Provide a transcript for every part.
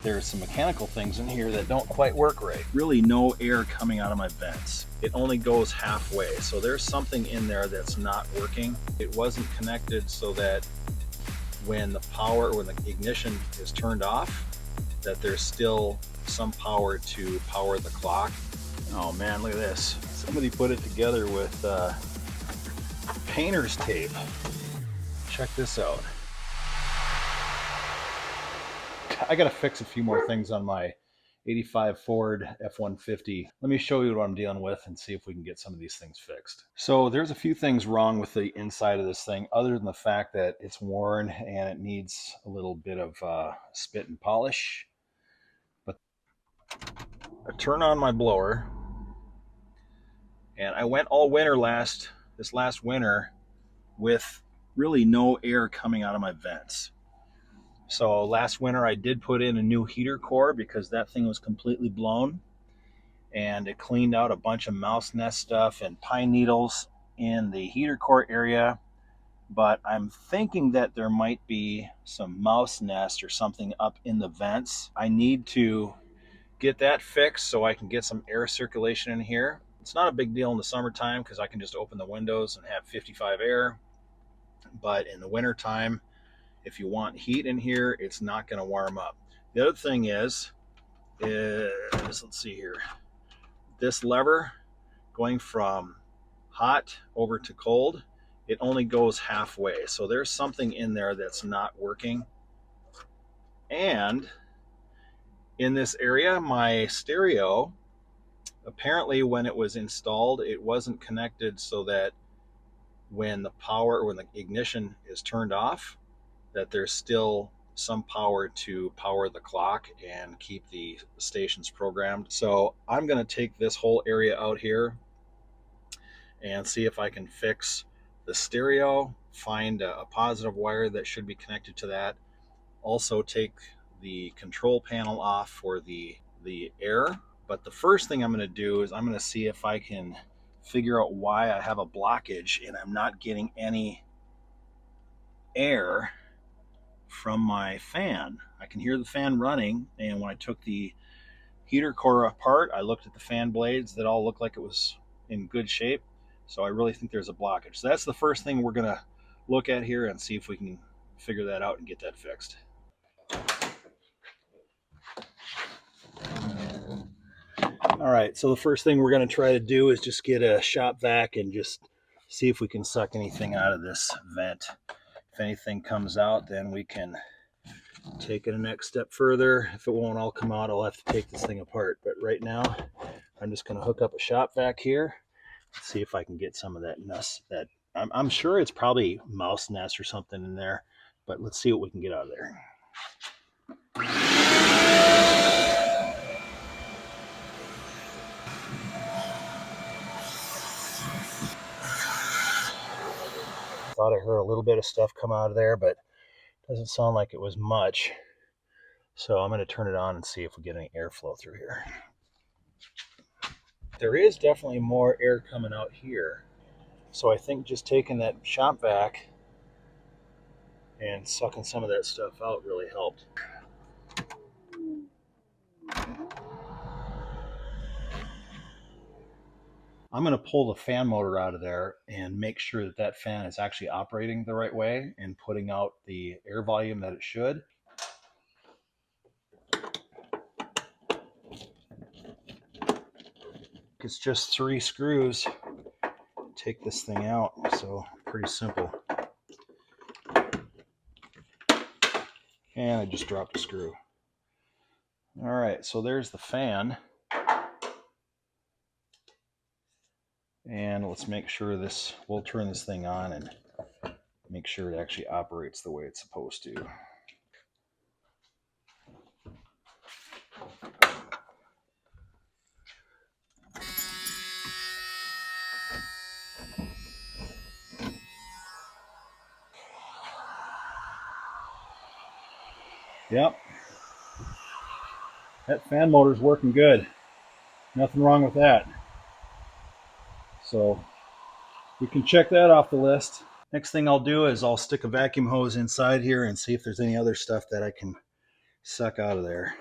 There's some mechanical things in here that don't quite work right. Really no air coming out of my vents. It only goes halfway. So there's something in there that's not working. It wasn't connected so that when the ignition is turned off, that there's still some power to power the clock. Oh man, look at this. Somebody put it together with painter's tape. Check this out. I gotta fix a few more things on my 85 Ford F150. Let me show you what I'm dealing with and see if we can get some of these things fixed. So there's a few things wrong with the inside of this thing, other than the fact that it's worn and it needs a little bit of spit and polish. But I turn on my blower, and I went all winter this last winter with really no air coming out of my vents. So last winter I did put in a new heater core because that thing was completely blown, and it cleaned out a bunch of mouse nest stuff and pine needles in the heater core area. But I'm thinking that there might be some mouse nest or something up in the vents. I need to get that fixed so I can get some air circulation in here. It's not a big deal in the summertime because I can just open the windows and have 55 air. But in the wintertime, if you want heat in here, it's not going to warm up. The other thing is let's see here. This lever going from hot over to cold, it only goes halfway. So there's something in there that's not working. And in this area, my stereo, apparently when it was installed, it wasn't connected so that when the ignition is turned off, that there's still some power to power the clock and keep the stations programmed. So I'm going to take this whole area out here and see if I can fix the stereo, find a positive wire that should be connected to that. Also take the control panel off for the air. But the first thing I'm going to do is I'm going to see if I can figure out why I have a blockage and I'm not getting any air from my fan. I can hear the fan running, and when I took the heater core apart, I looked at the fan blades that all looked like it was in good shape. So I really think there's a blockage. So that's the first thing we're gonna look at here and see if we can figure that out and get that fixed. All right, so the first thing we're gonna try to do is just get a shop vac and just see if we can suck anything out of this vent. If anything comes out, then we can take it a next step further. If it won't all come out, I'll have to take this thing apart. But right now, I'm just going to hook up a shop vac here, see if I can get some of that nest. I'm sure it's probably mouse nest or something in there, but let's see what we can get out of there. Thought I heard a little bit of stuff come out of there, but it doesn't sound like it was much. So I'm going to turn it on and see if we get any airflow through here. There is definitely more air coming out here. So I think just taking that shop vac and sucking some of that stuff out really helped. I'm going to pull the fan motor out of there and make sure that that fan is actually operating the right way and putting out the air volume that it should. It's just 3 screws. Take this thing out, so pretty simple. And I just dropped a screw. All right, so there's the fan. And let's make sure we'll turn this thing on and make sure it actually operates the way it's supposed to. Yep. That fan motor's working good. Nothing wrong with that. So we can check that off the list. Next thing I'll do is I'll stick a vacuum hose inside here and see if there's any other stuff that I can suck out of there.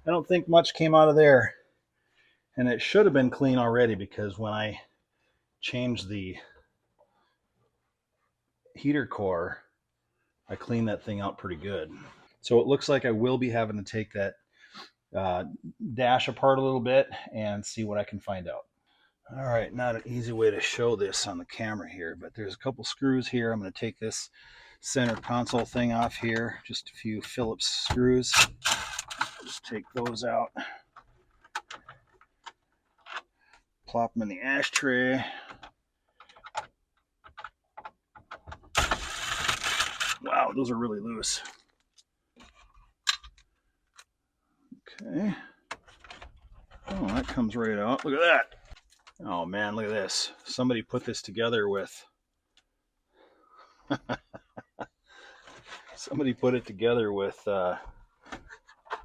I don't think much came out of there. And it should have been clean already, because when I changed the heater core, I cleaned that thing out pretty good. So it looks like I will be having to take that dash apart a little bit and see what I can find out. All right, not an easy way to show this on the camera here, but there's a couple screws here. I'm going to take this center console thing off here, just a few Phillips screws. Just take those out, plop them in the ashtray. Wow, those are really loose. Okay. Oh, that comes right out. Look at that. Oh man, look at this. Somebody put this together with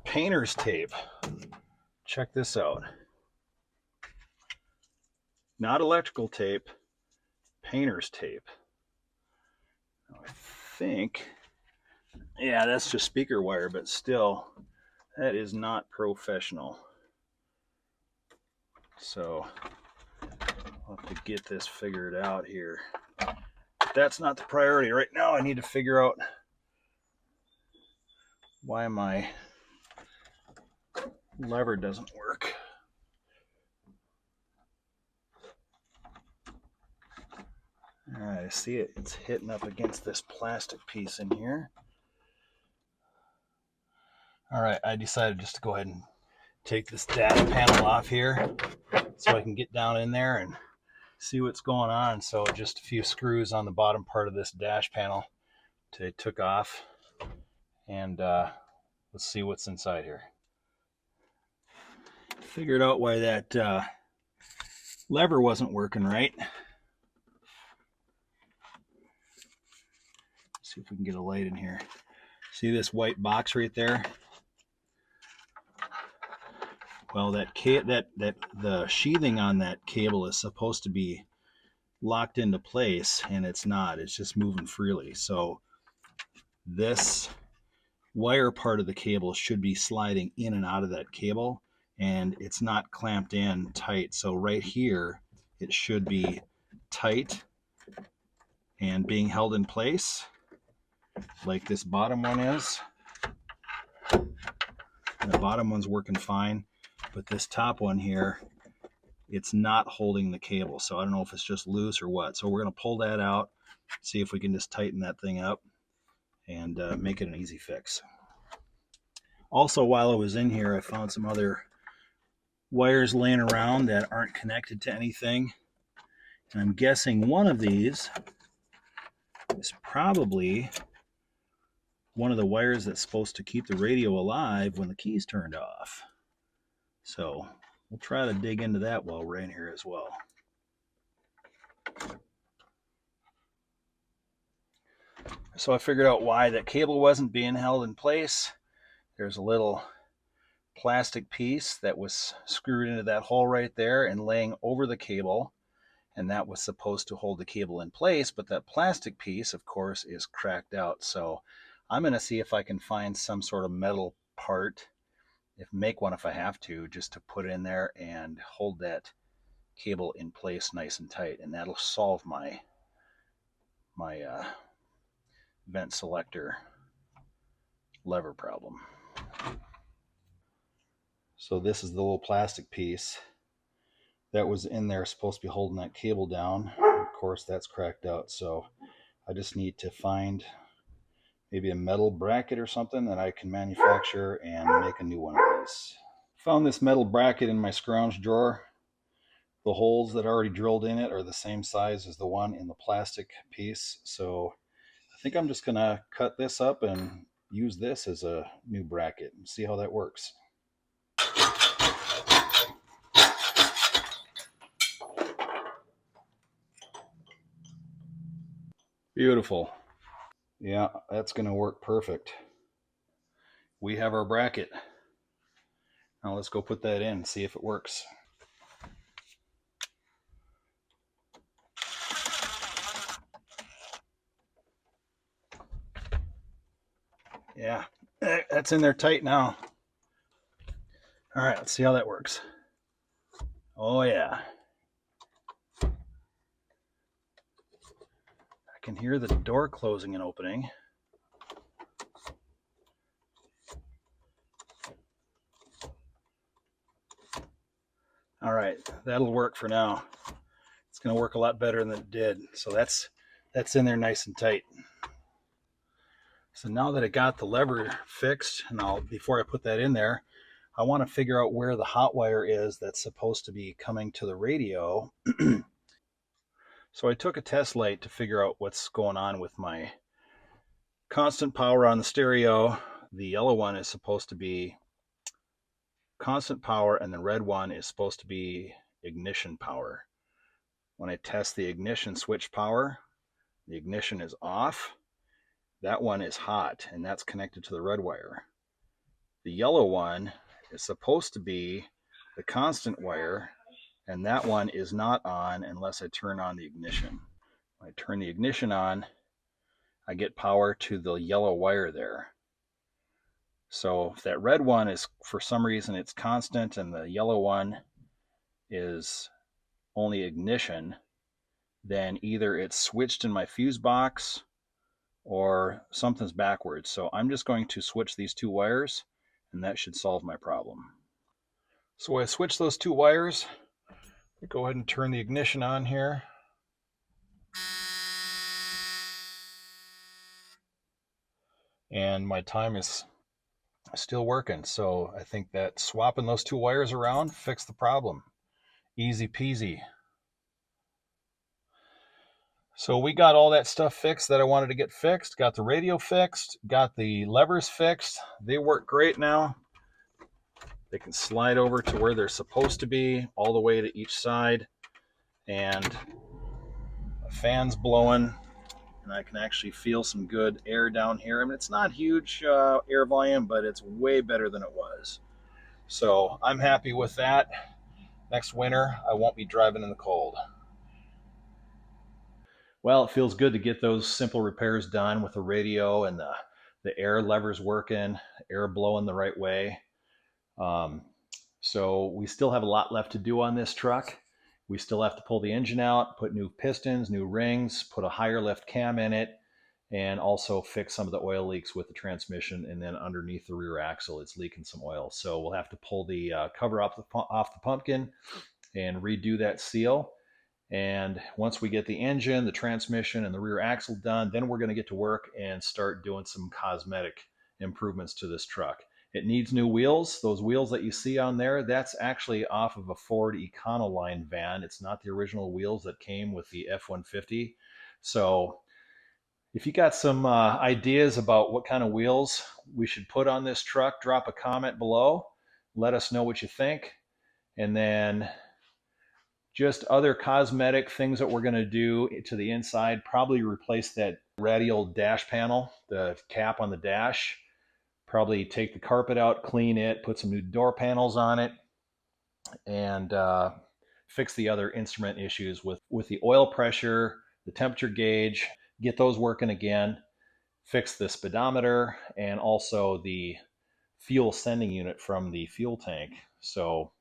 painter's tape. Check this out. Not electrical tape, painter's tape. I think, yeah, that's just speaker wire, but still, that is not professional. So I'll have to get this figured out here. But that's not the priority. Right now I need to figure out why my lever doesn't work. All right, I see it. It's hitting up against this plastic piece in here. All right, I decided just to go ahead and take this data panel off here so I can get down in there and see what's going on. So just a few screws on the bottom part of this dash panel I took off, and let's see what's inside here. Figured out why that lever wasn't working right. See if we can get a light in here. See this white box right there? Well, the sheathing on that cable is supposed to be locked into place, and it's not. It's just moving freely. So this wire part of the cable should be sliding in and out of that cable, and it's not clamped in tight. So right here, it should be tight and being held in place, like this bottom one is. And the bottom one's working fine, but this top one here, it's not holding the cable. So I don't know if it's just loose or what. So we're going to pull that out, see if we can just tighten that thing up and make it an easy fix. Also, while I was in here, I found some other wires laying around that aren't connected to anything. And I'm guessing one of these is probably one of the wires that's supposed to keep the radio alive when the key's turned off. So we'll try to dig into that while we're in here as well. So I figured out why that cable wasn't being held in place. There's a little plastic piece that was screwed into that hole right there and laying over the cable, and that was supposed to hold the cable in place, but that plastic piece, of course, is cracked out. So I'm going to see if I can find some sort of metal part, make one if I have to, just to put in there and hold that cable in place nice and tight, and that'll solve my vent selector lever problem. So this is the little plastic piece that was in there, supposed to be holding that cable down. Of course, that's cracked out. So I just need to find maybe a metal bracket or something that I can manufacture and make a new one of these. Found this metal bracket in my scrounge drawer. The holes that are already drilled in it are the same size as the one in the plastic piece. So I think I'm just gonna cut this up and use this as a new bracket and see how that works. Beautiful. Yeah, that's gonna work perfect. We have our bracket. Now let's go put that in and see if it works. Yeah, that's in there tight now. All right, let's see how that works. Oh yeah. I can hear the door closing and opening. All right, that'll work for now. It's going to work a lot better than it did. So that's in there nice and tight. So now that I got the lever fixed, and before I put that in there, I want to figure out where the hot wire is that's supposed to be coming to the radio. So I took a test light to figure out what's going on with my constant power on the stereo. The yellow one is supposed to be constant power, and the red one is supposed to be ignition power. When I test the ignition switch power, the ignition is off. That one is hot, and that's connected to the red wire. The yellow one is supposed to be the constant wire, and that one is not on unless I turn on the ignition. When I turn the ignition on, I get power to the yellow wire there. So if that red one is, for some reason, it's constant, and the yellow one is only ignition, then either it's switched in my fuse box or something's backwards. So I'm just going to switch these two wires, and that should solve my problem. So I switched those two wires. Go ahead and turn the ignition on here. And my time is still working. So I think that swapping those two wires around fixed the problem. Easy peasy. So we got all that stuff fixed that I wanted to get fixed. Got the radio fixed, got the levers fixed. They work great now. They can slide over to where they're supposed to be, all the way to each side. And the fan's blowing, and I can actually feel some good air down here. I mean, it's not huge air volume, but it's way better than it was. So I'm happy with that. Next winter, I won't be driving in the cold. Well, it feels good to get those simple repairs done with the radio and the air levers working, air blowing the right way. So we still have a lot left to do on this truck. We still have to pull the engine out, put new pistons, new rings, put a higher lift cam in it, and also fix some of the oil leaks with the transmission. And then underneath the rear axle, it's leaking some oil. So we'll have to pull the cover off the pumpkin and redo that seal. And once we get the engine, the transmission, and the rear axle done, then we're going to get to work and start doing some cosmetic improvements to this truck. It needs new wheels. Those wheels that you see on there, that's actually off of a Ford Econoline van. It's not the original wheels that came with the F-150. So if you got some ideas about what kind of wheels we should put on this truck, drop a comment below. Let us know what you think. And then just other cosmetic things that we're going to do to the inside, probably replace that radial dash panel, the cap on the dash. Probably take the carpet out, clean it, put some new door panels on it, and fix the other instrument issues with the oil pressure, the temperature gauge, get those working again, fix the speedometer, and also the fuel sending unit from the fuel tank. So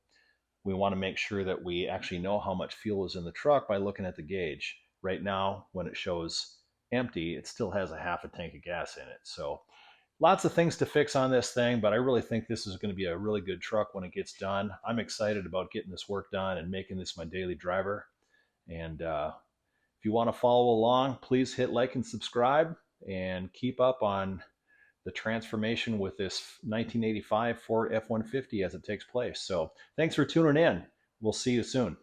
we want to make sure that we actually know how much fuel is in the truck by looking at the gauge. Right now, when it shows empty, it still has a half a tank of gas in it. So lots of things to fix on this thing, but I really think this is going to be a really good truck when it gets done. I'm excited about getting this work done and making this my daily driver. And if you want to follow along, please hit like and subscribe and keep up on the transformation with this 1985 Ford F-150 as it takes place. So thanks for tuning in. We'll see you soon.